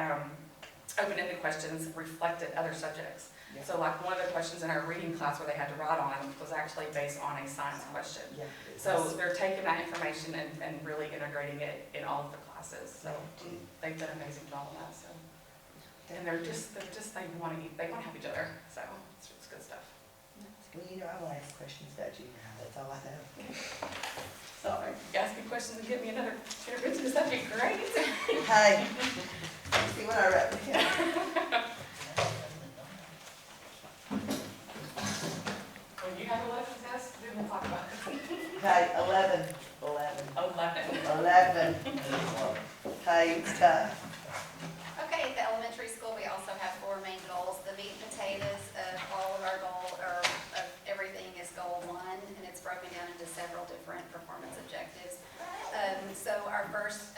open-ended questions reflected other subjects. Yeah. So like one of the questions in our reading class where they had to write on was actually based on a science question. Yeah. So they're taking that information and really integrating it in all of the classes. So they've done an amazing job on that. So, and they want to have each other. So it's good stuff. Well, you know, I will ask questions about you. That's all I know. So if you ask me questions and give me another intervention, that'd be great. Hey, you see what I wrote? When you have a lesson test, we will talk about it. Hey, 11. 11. Hey, it's time. Okay, at the elementary school, we also have 4 main goals. The meat and potatoes of all of our of everything is goal 1, and it's broken down into several different performance objectives. So our first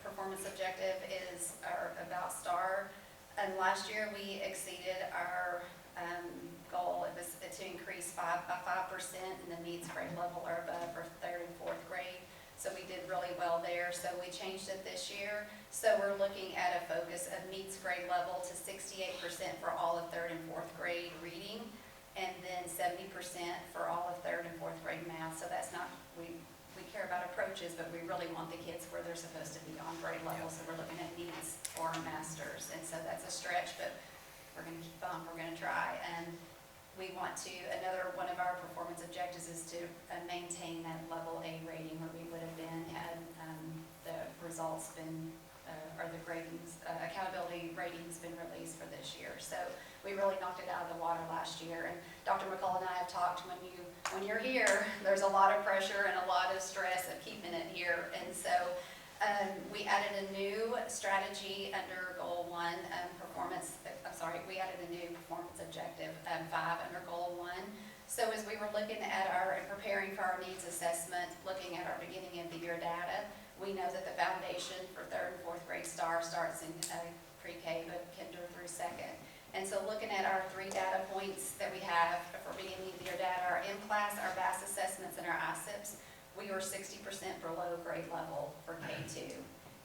performance objective is about STAR. And last year, we exceeded our goal. It was to increase by 5% in the needs grade level or above for 3rd and 4th grade. So we did really well there. So we changed it this year. So we're looking at a focus of needs grade level to 68% for all of 3rd and 4th grade reading, and then 70% for all of 3rd and 4th grade math. So that's not, we care about approaches, but we really want the kids where they're supposed to be on grade level. So we're looking at needs or masters. And so that's a stretch, but we're going to keep on, we're going to try. And we want to, another one of our performance objectives is to maintain that level A rating where we would have been had the results been, or the gradings, accountability ratings been released for this year. So we really knocked it out of the water last year. And Dr. McCullough and I have talked, when you're here, there's a lot of pressure and a lot of stress of keeping it here. And so we added a new strategy under goal 1, we added a new performance objective, 5 under goal 1. So as we were looking at and preparing for our needs assessment, looking at our beginning of the year data, we know that the foundation for 3rd and 4th grade STAR starts in pre-K, but kinder through 2nd. And so looking at our 3 data points that we have for beginning of the year data, our M-class, our BAS assessments, and our ISIPs, we were 60% below grade level for K2.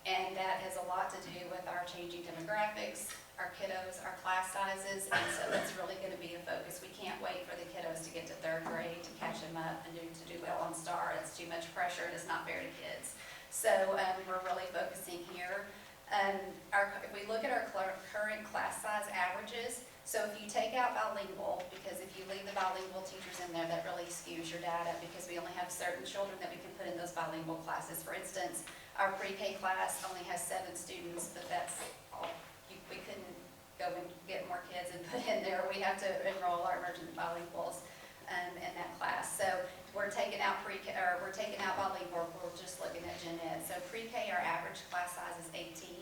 And that has a lot to do with our changing demographics, our kiddos, our class sizes, and so that's really going to be a focus. We can't wait for the kiddos to get to 3rd grade to catch them up and to do well on STAR. It's too much pressure. It's not fair to kids. So we're really focusing here. If we look at our current class size averages, So if you take out bilingual, because if you leave the bilingual teachers in there, that really skews your data, because we only have certain children that we can put in those bilingual classes. For instance, our pre-K class only has 7 students, but that's all. We couldn't go and get more kids and put in there. We have to enroll our emergent bilinguals in that class. So we're taking out pre-K, or we're taking out bilingual. We're just looking at gen ed. So pre-K, our average class size is 18.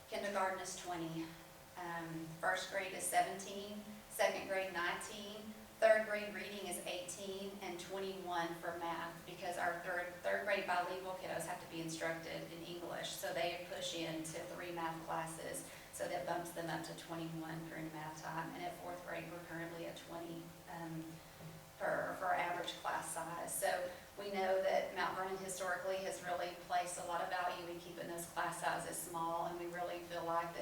Kindergarten is 20. First grade is 17. Second grade 19. Third grade reading is 18 and 21 for math, because our third grade bilingual kiddos have to be instructed in English. So they push into 3 math classes. So that bumps them up to 21 during math time. And at 4th grade, we're currently at 20 for our average class size. So we know that Mount Vernon historically has really placed a lot of value in keeping those class sizes small, and we really feel like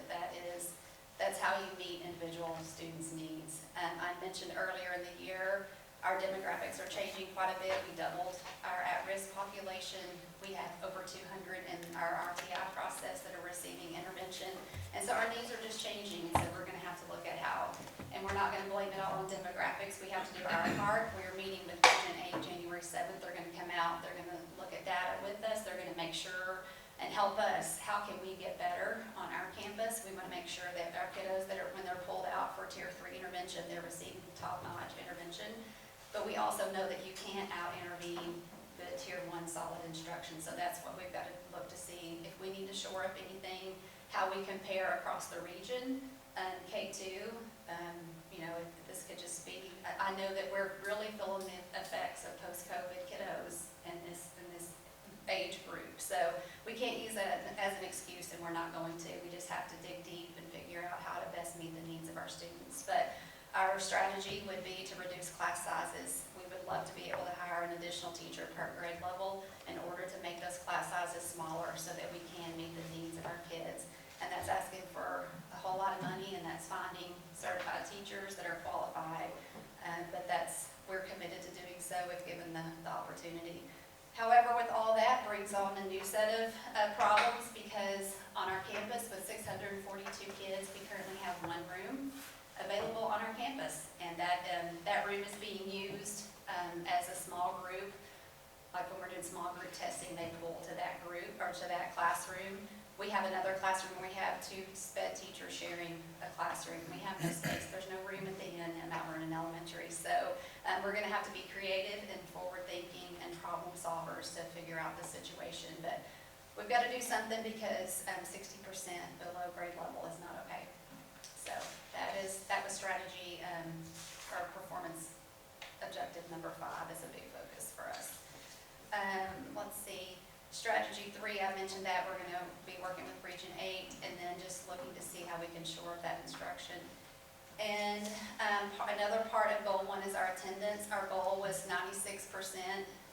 that's how you meet individual students' needs. I mentioned earlier in the year, our demographics are changing quite a bit. We doubled our at-risk population. We have over 200 in our RTI process that are receiving intervention. And so our needs are just changing, so we're gonna have to look at how, and we're not gonna blame it all on demographics. We have to do our part. We're meeting with Region 8 January 7th. They're gonna come out, they're gonna look at data with us. They're gonna make sure and help us, how can we get better on our campus? We wanna make sure that our kiddos that are, when they're pulled out for Tier 3 intervention, they're receiving top-notch intervention. But we also know that you can't out-intervene the Tier 1 solid instruction, so that's what we've got to look to see. If we need to shore up anything, how we compare across the region, K2, you know, this could just be, I know that we're really feeling the effects of post-COVID kiddos in this age group. So we can't use that as an excuse, and we're not going to. We just have to dig deep and figure out how to best meet the needs of our students. But our strategy would be to reduce class sizes. We would love to be able to hire an additional teacher per grade level in order to make those class sizes smaller so that we can meet the needs of our kids. And that's asking for a whole lot of money, and that's finding certified teachers that are qualified. But we're committed to doing so if given the opportunity. However, with all that brings on a new set of problems, because on our campus with 642 kids, we currently have 1 room available on our campus, and that room is being used as a small group. Like when we're doing small group testing, they pull to that group or to that classroom. We have another classroom where we have 2 sped teachers sharing a classroom. We have no space. There's no room at the end at Mount Vernon Elementary. So we're going to have to be creative and forward-thinking and problem solvers to figure out the situation. But we've got to do something, because 60% below grade level is not okay. So that was strategy, or performance objective number 5 is a big focus for us. Let's see. Strategy 3, I mentioned that we're going to be working with Region 8, and then just looking to see how we can shore up that instruction. And another part of goal 1 is our attendance. Our goal was 96%.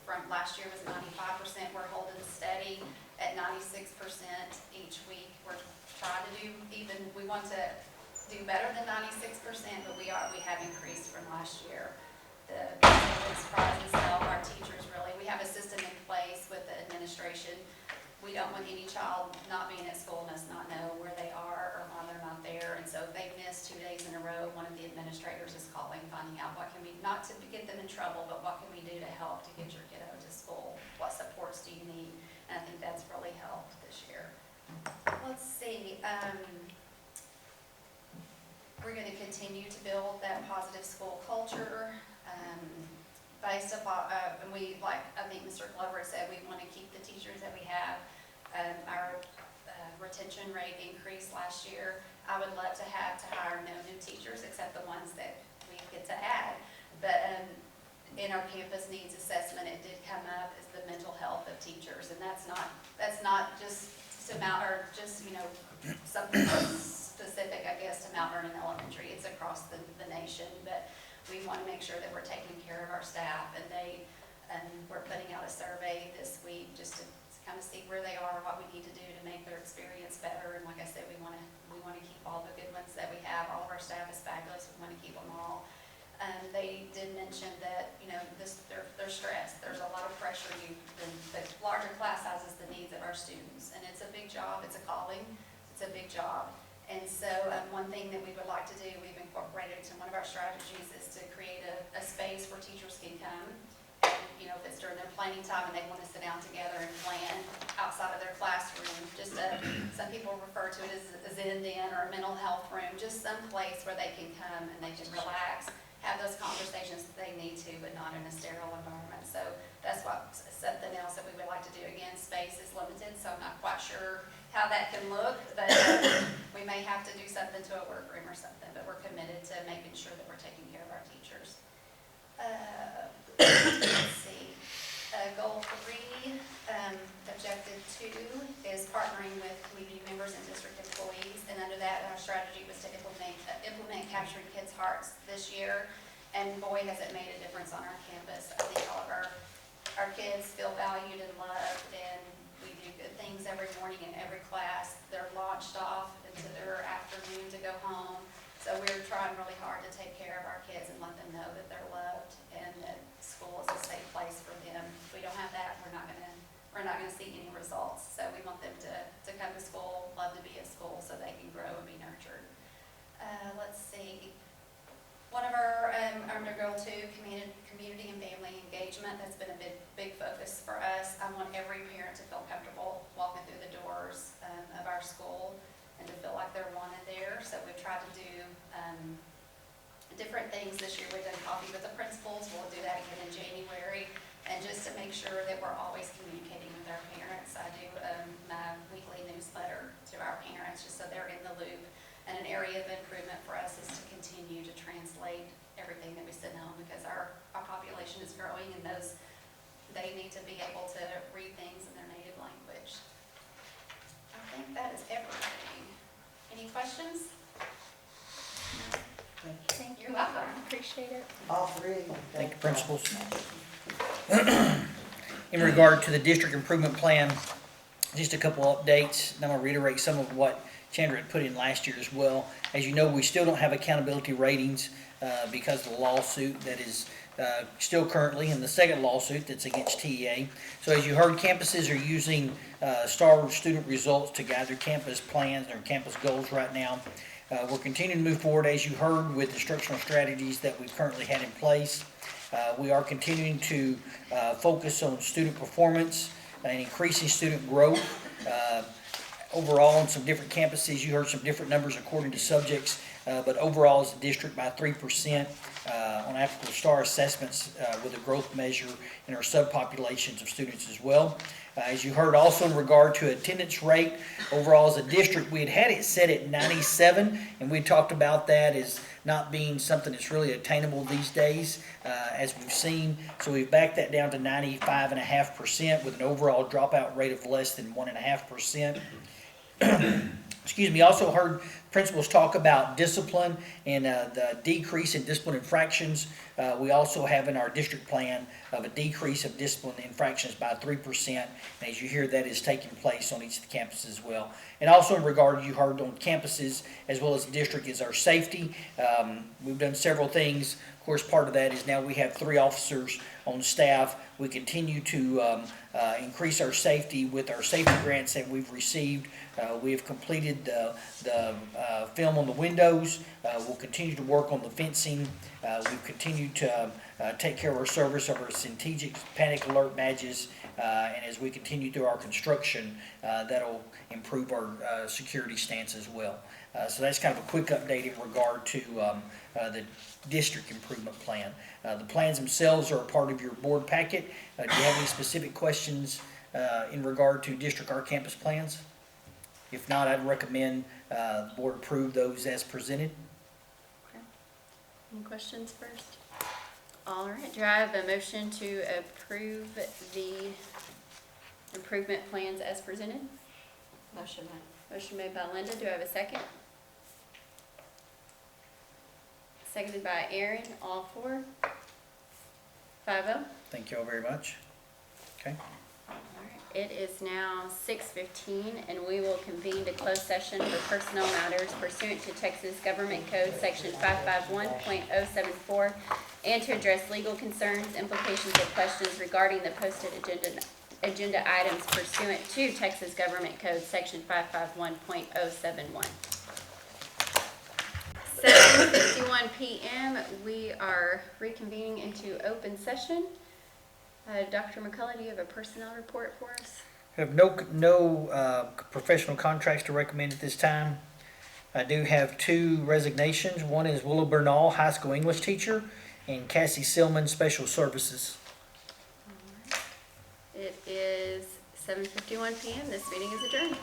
From last year was 95%. We're holding steady at 96% each week. We're trying to do we want to do better than 96%, but we have increased from last year. The surprise itself, our teachers really, we have a system in place with the administration. We don't want any child not being at school and us not know where they are or why they're not there. And so if they've missed 2 days in a row, one of the administrators is calling, finding out what can we, not to get them in trouble, but what can we do to help to get your kiddo to school? What supports do you need? And I think that's really helped this year. Let's see. We're going to continue to build that positive school culture. Based upon, and I think Mr. Glover said, we want to keep the teachers that we have. Our retention rate increased last year. I would love to hire no new teachers except the ones that we get to add. But in our campus needs assessment, it did come up as the mental health of teachers, and that's not just to Mount, or just something specific, I guess, to Mount Vernon Elementary. It's across the nation, but we want to make sure that we're taking care of our staff, and we're putting out a survey this week just to kind of see where they are, what we need to do to make their experience better. And like I said, we want to keep all the good ones that we have. All of our staff is fabulous. We want to keep them all. They did mention that they're stressed. There's a lot of pressure. The larger class sizes, the needs of our students, and it's a big job. It's a calling. It's a big job. And so one thing that we would like to do, we've incorporated into one of our strategies, is to create a space where teachers can come. And, you know, if it's during their planning time and they want to sit down together and plan outside of their classroom, just some people refer to it as a Zen den or a mental health room, just some place where they can come and they can relax, have those conversations that they need to, but not in a sterile environment. So that's something else that we would like to do. Again, space is limited, so I'm not quite sure how that can look, but we may have to do something to a workroom or something, but we're committed to making sure that we're taking care of our teachers. Let's see, goal 3, objective 2 is partnering with community members and district employees, and under that, our strategy was to implement Capturing Kids' Hearts this year, and boy, has it made a difference on our campus. I think all of our kids feel valued and loved, and we do good things every morning in every class. They're launched off into their afternoon to go home. So we're trying really hard to take care of our kids and let them know that they're loved and that school is a safe place for them. If we don't have that, we're not gonna see any results. So we want them to come to school, love to be at school, so they can grow and be nurtured. Let's see. One of our under goal 2, community and family engagement. That's been a big focus for us. I want every parent to feel comfortable walking through the doors of our school and to feel like they're wanted there. So we've tried to do different things this year. We've done coffee with the principals. We'll do that again in January. And just to make sure that we're always communicating with our parents, I do my weekly newsletter to our parents just so they're in the loop. And an area of improvement for us is to continue to translate everything that we send home, because our population is growing and they need to be able to read things in their native language. I think that is everything. Any questions? Thank you. You're welcome. Appreciate it. All 3. Thank you, principals. In regard to the district improvement plan, just a couple updates. I'm going to reiterate some of what Chandra had put in last year as well. As you know, we still don't have accountability ratings because of the lawsuit that is still currently in the second lawsuit that's against TEA. So as you heard, campuses are using STAR student results to guide their campus plans, their campus goals right now. We're continuing to move forward, as you heard, with instructional strategies that we've currently had in place. We are continuing to focus on student performance and increasing student growth. Overall, on some different campuses, you heard some different numbers according to subjects, but overall as a district by 3% on applicable STAR assessments with a growth measure in our subpopulations of students as well. As you heard also in regard to attendance rate, overall as a district, we had it set at 97, and we talked about that as not being something that's really attainable these days, as we've seen. So we've backed that down to 95.5% with an overall dropout rate of less than 1.5%. Excuse me. Also heard principals talk about discipline and the decrease in discipline infractions. We also have in our district plan of a decrease of discipline infractions by 3%. And as you hear, that is taking place on each of the campuses as well. And also in regard, you heard on campuses as well as the district, is our safety. We've done several things. Of course, part of that is now we have 3 officers on staff. We continue to increase our safety with our safety grants that we've received. We have completed the film on the windows. We'll continue to work on the fencing. We've continued to take care of our service of our strategic panic alert badges. And as we continue through our construction, that'll improve our security stance as well. So that's kind of a quick update in regard to the district improvement plan. The plans themselves are a part of your board packet. Do you have any specific questions in regard to district or campus plans? If not, I'd recommend the board approve those as presented. Okay. Any questions first? All right, do I have a motion to approve the improvement plans as presented? Motion made. Motion made by Linda. Do I have a second? Seconded by Aaron. All 4? 5-0. Thank you all very much. Okay. All right. It is now 6:15, and we will convene to closed session for personnel matters pursuant to Texas Government Code Section 551.074, and to address legal concerns, implications, or questions regarding the posted agenda items pursuant to Texas Government Code Section 551.071. 7:51 PM, we are reconvening into open session. Dr. McCullough, do you have a personnel report for us? I have no professional contracts to recommend at this time. I do have 2 resignations. One is Willow Bernal, high school English teacher, and Cassie Silman, special services. It is 7:51 PM. This meeting is adjourned.